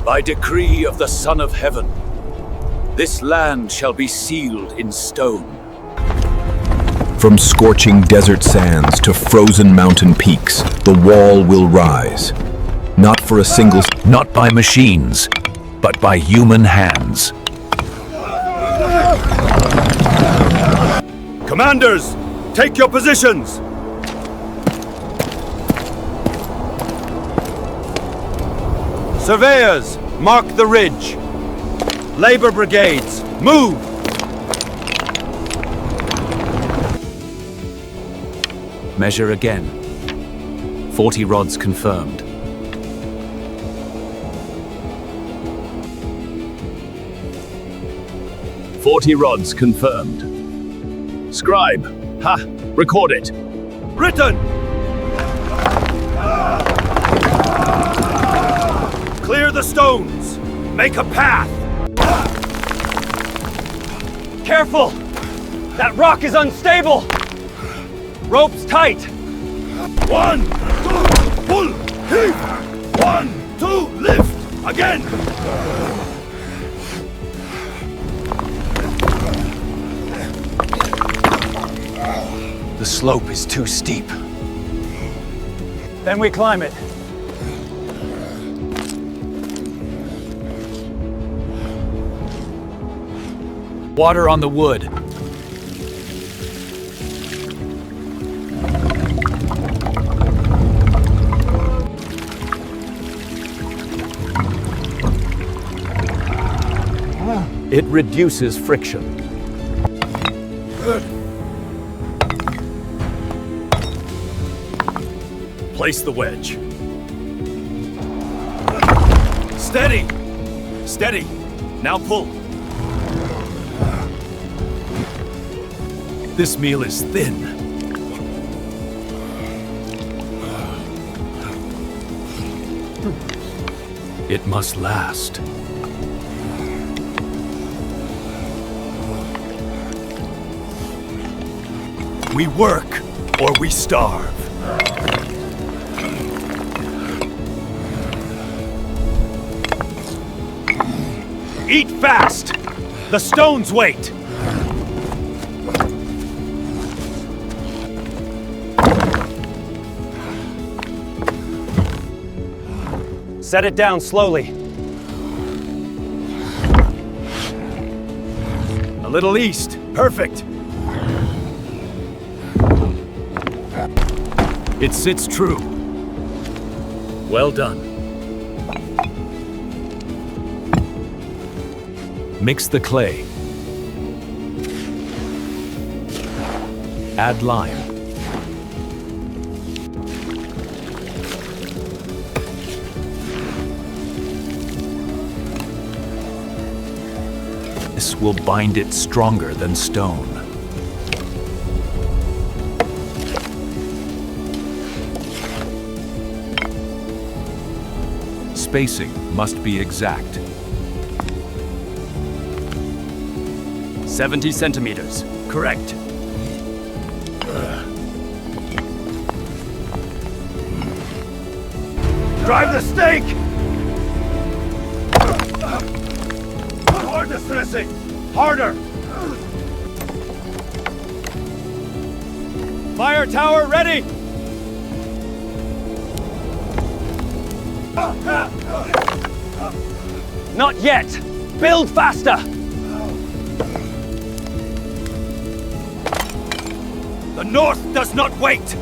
By decree of the Son of Heaven, this land shall be sealed in stone. From scorching desert sands to frozen mountain peaks, the wall will rise. Not for a single... Not by machines, but by human hands. Commanders, take your positions! Surveyors, mark the ridge. Labor brigades, move! Measure again. 40 rods confirmed. "40 rods confirmed. Scribe, record it. Written! Clear the stones. Make a path. Careful! That rock is unstable! Ropes tight! 1, 2, pull! Heave! 1, 2, lift! Again! The slope is too steep. Then we climb it. Water on the wood. It reduces friction. Place the wedge. Steady! Steady! Now pull. This meal is thin. It must last. We work, or we starve. Eat fast! The stones wait! Set it down slowly. A little east. Perfect. It sits true. Well done. Mix the clay. Add lime. This will bind it stronger than stone. Spacing must be exact. 70 centimeters. Correct. Drive the stake! More distressing! Harder! Fire tower ready! Not yet! Build faster! The North does not wait!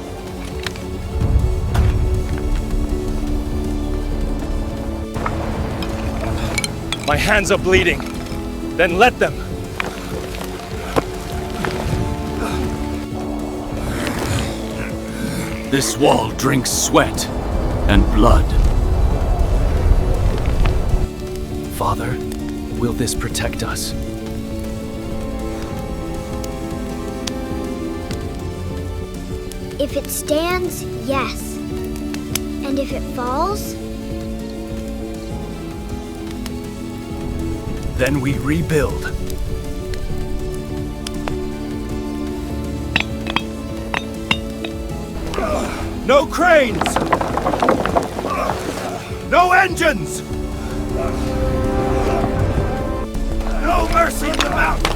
My hands are bleeding. Then let them. This wall drinks sweat and blood. Father, will this protect us? If it stands, yes. And if it falls? Then we rebuild. No cranes! No engines! No mercy in the mountain!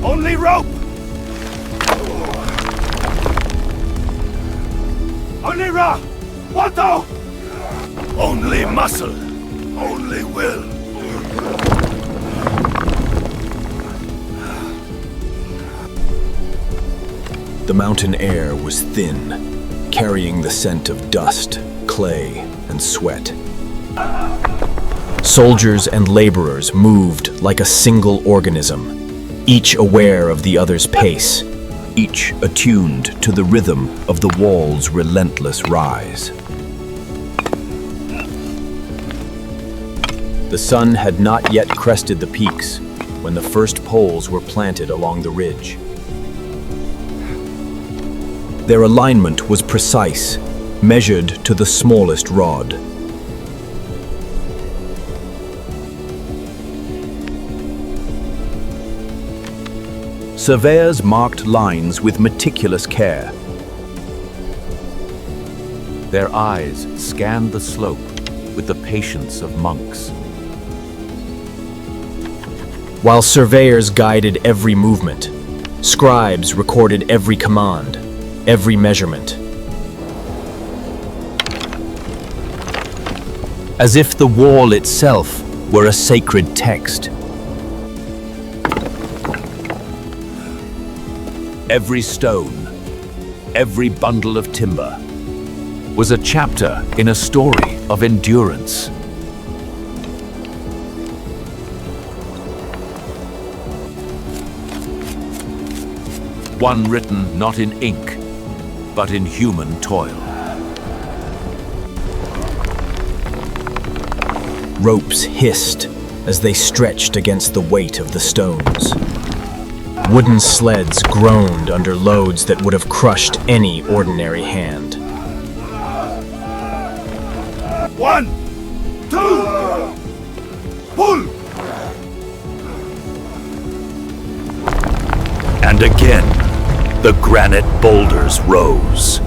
Only rope! Only ra! What? Only muscle! Only will! The mountain air was thin, carrying the scent of dust, clay, and sweat. Soldiers and laborers moved like a single organism, each aware of the other's pace, each attuned to the rhythm of the wall's relentless rise. The sun had not yet crested the peaks when the first poles were planted along the ridge. Their alignment was precise, measured to the smallest rod. Surveyors marked lines with meticulous care. Their eyes scanned the slope with the patience of monks. While surveyors guided every movement, scribes recorded every command, every measurement. As if the wall itself were a sacred text. Every stone, every bundle of timber, was a chapter in a story of endurance. One written not in ink, but in human toil. Ropes hissed as they stretched against the weight of the stones. Wooden sleds groaned under loads that would have crushed any ordinary hand. 1, 2, pull! And again, the granite boulders rose.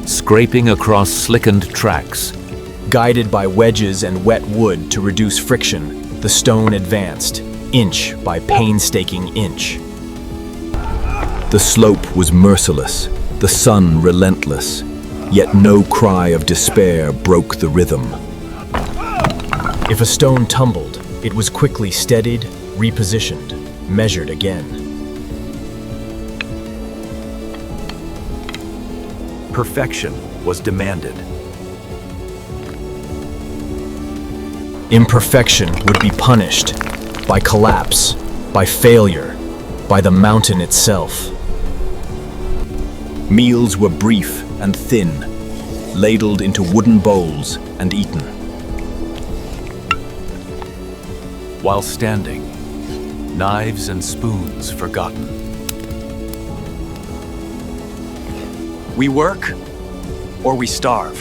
Scraping across slickened tracks. Guided by wedges and wet wood to reduce friction, the stone advanced, inch by painstaking inch. The slope was merciless, the sun relentless, yet no cry of despair broke the rhythm. If a stone tumbled, it was quickly steadied, repositioned, measured again. Perfection was demanded. Imperfection would be punished by collapse, by failure, by the mountain itself. Meals were brief and thin, ladled into wooden bowls and eaten. While standing, knives and spoons forgotten. We work, or we starve.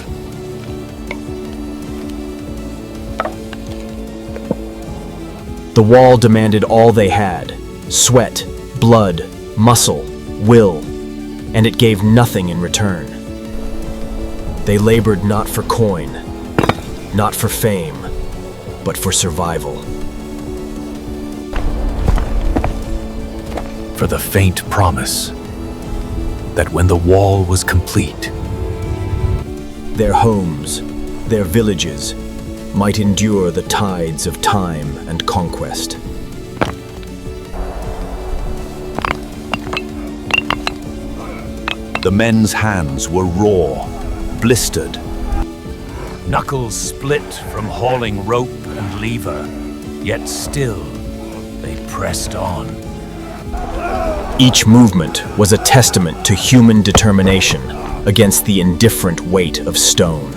The wall demanded all they had: sweat, blood, muscle, will, and it gave nothing in return. They labored not for coin, not for fame, but for survival. For the faint promise that when the wall was complete, their homes, their villages, might endure the tides of time and conquest. the men's hands were raw, blistered, knuckles split from hauling rope and lever, yet still they pressed on. Each movement was a testament to human determination against the indifferent weight of stone.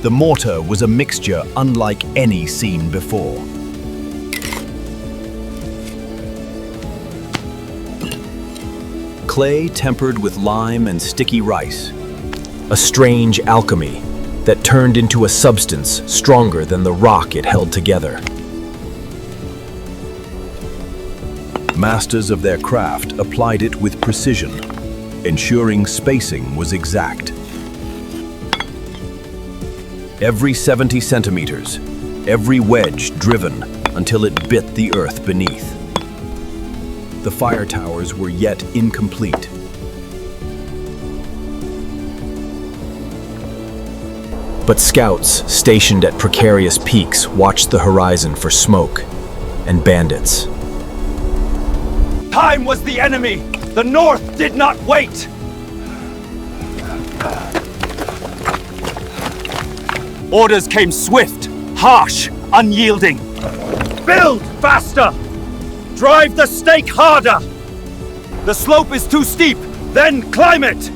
The mortar was a mixture unlike any seen before. Clay tempered with lime and sticky rice, a strange alchemy that turned into a substance stronger than the rock it held together. Masters of their craft applied it with precision, ensuring spacing was exact. Every 70 centimeters, every wedge driven until it bit the earth beneath. The fire towers were yet incomplete. But scouts stationed at precarious peaks watched the horizon for smoke and bandits. Time was the enemy! The North did not wait! Orders came swift, harsh, unyielding. Build faster! Drive the stake harder! The slope is too steep, then climb it!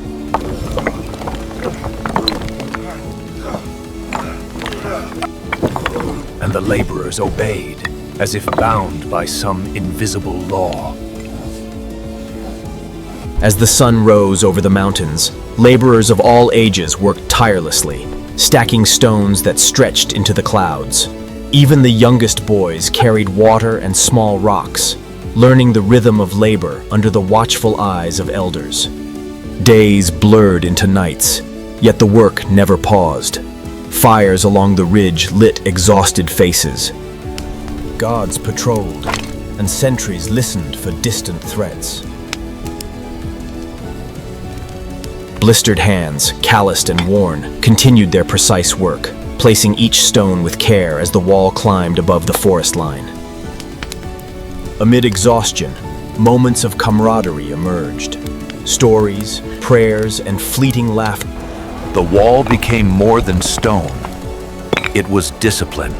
And the laborers obeyed, as if bound by some invisible law. As the sun rose over the mountains, laborers of all ages worked tirelessly, stacking stones that stretched into the clouds. Even the youngest boys carried water and small rocks, learning the rhythm of labor under the watchful eyes of elders. Days blurred into nights, yet the work never paused. Fires along the ridge lit exhausted faces. Guards patrolled, and sentries listened for distant threats. Blistered hands, calloused and worn, continued their precise work, placing each stone with care as the wall climbed above the forest line. Amid exhaustion, moments of camaraderie emerged. Stories, prayers, and fleeting laughter. The wall became more than stone. It was discipline.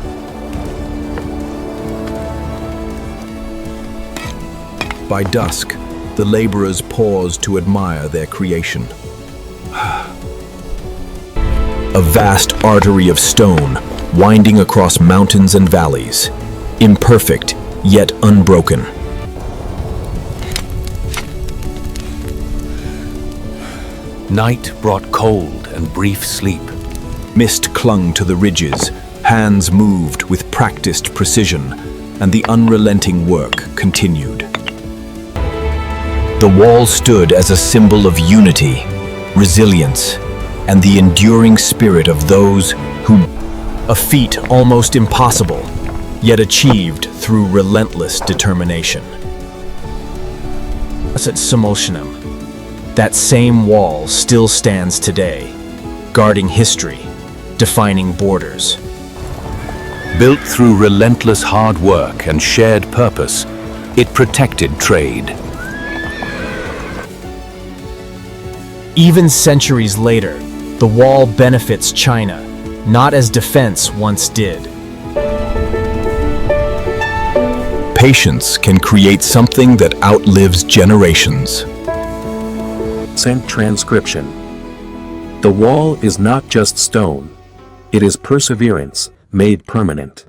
By dusk, the laborers paused to admire their creation. A vast artery of stone winding across mountains and valleys, imperfect yet unbroken. Night brought cold and brief sleep. Mist clung to the ridges, hands moved with practiced precision, and the unrelenting work continued. The wall stood as a symbol of unity, resilience, and the enduring spirit of those who, a feat almost impossible, yet achieved through relentless determination. At Samoshinam, that same wall still stands today, guarding history, defining borders. Built through relentless hard work and shared purpose, it protected trade. Even centuries later, the wall benefits China, not as defense once did. Patience can create something that outlives generations. Sent transcription. The wall is not just stone. It is perseverance, made permanent.